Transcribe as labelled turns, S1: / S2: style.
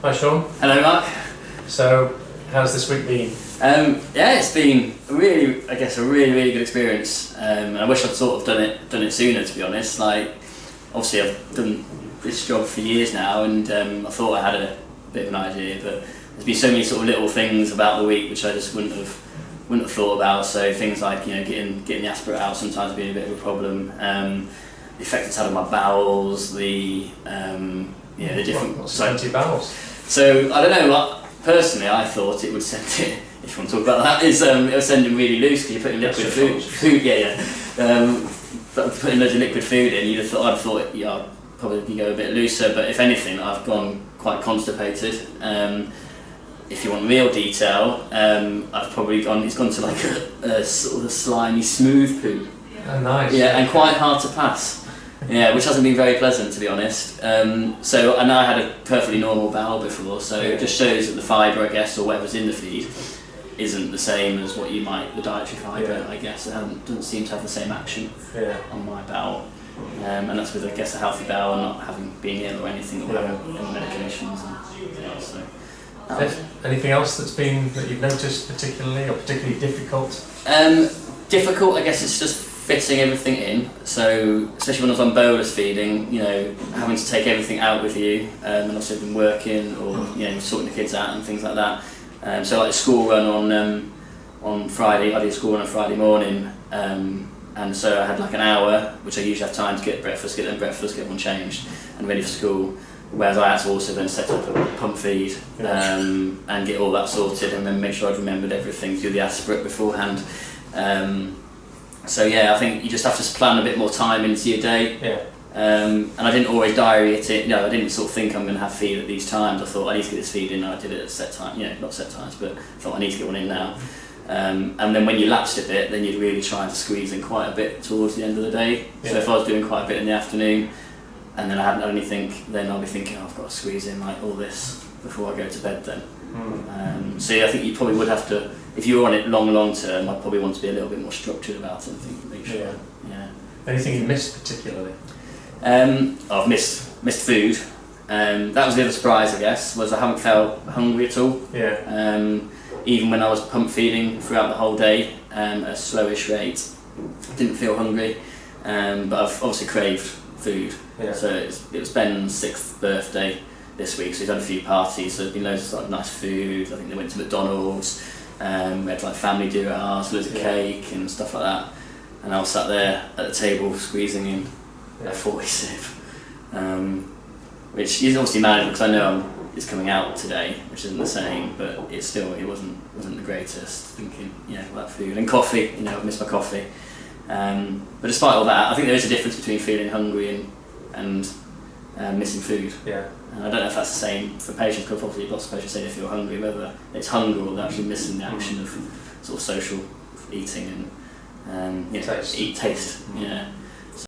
S1: Hi Sean.
S2: Hello Mark.
S1: So, how's this week been?
S2: Yeah, it's been really, I guess, a really good experience. And I wish I'd sort of done it sooner, to be honest. Like, obviously I've done this job for years now, and I thought I had a bit of an idea, but there's been so many sort of little things about the week which I just wouldn't have thought about. So things like, you know, getting the aspirate out sometimes being a bit of a problem. The effect it's had on my bowels, the different.
S1: What's happened to your bowels?
S2: So I don't know. Like, personally, I thought it would send it. If you want to talk about that, it was sending really loose because you're putting liquid food. Putting loads of liquid food in. I'd thought I'd probably go a bit looser, but if anything, I've gone quite constipated. If you want real detail, I've probably gone. It's gone to like a sort of a slimy, smooth poo.
S1: Oh, nice.
S2: Yeah, and quite hard to pass. Yeah, which hasn't been very pleasant, to be honest. So I know I had a perfectly normal bowel before, so it just shows that the fibre, I guess, or whatever's in the feed, isn't the same as what you might, the dietary fibre, I guess. It doesn't seem to have the same action on my bowel. And that's with, I guess, a healthy bowel and not having been ill or anything, or having any medications.
S1: Anything else that you've noticed particularly difficult?
S2: Difficult, I guess, it's just fitting everything in. So, especially when I was on bolus feeding, you know, having to take everything out with you, and also been working or, you know, sorting the kids out and things like that. So like the school run on Friday, I did school run on Friday morning, and so I had like an hour, which I usually have time to get breakfast, get everyone changed and ready for school. Whereas I had to also then set up a pump feed and get all that sorted, and then make sure I'd remembered everything, do the aspirate beforehand. So yeah, I think you just have to plan a bit more time into your day.
S1: Yeah.
S2: And I didn't always diary it. I didn't sort of think I'm going to have feed at these times. I thought I need to get this feed in, and I did it at set time. You know, not set times, but I thought I need to get one in now. And then when you lapsed a bit, then you'd really try to squeeze in quite a bit towards the end of the day. Yeah. So if I was doing quite a bit in the afternoon, and then I hadn't done anything, then I'll be thinking, oh, I've got to squeeze in like all this before I go to bed then. So yeah, I think you probably would have to, if you were on it long term, I'd probably want to be a little bit more structured about it and make sure. Yeah.
S1: Anything you missed particularly?
S2: I've missed food. That was the other surprise, I guess, was I haven't felt hungry at all.
S1: Yeah.
S2: Even when I was pump feeding throughout the whole day at a slowish rate, I didn't feel hungry. But I've obviously craved food. Yeah. So it was Ben's 6th birthday this week, so he's had a few parties, so there's been loads of sort of nice food. I think they went to McDonald's, we had like family dinner at ours, loads of cake and stuff like that. And I was sat there at the table squeezing in a 40 sip, which is obviously manageable because I know it's coming out today, which isn't the same, but it wasn't the greatest. Thinking, about food and coffee, I've missed my coffee. But despite all that, I think there is a difference between feeling hungry and missing food.
S1: Yeah.
S2: And I don't know if that's the same for patients, because obviously lots of patients say they feel hungry, whether it's hunger or they're actually missing the action of sort of social eating and taste.
S1: Yeah.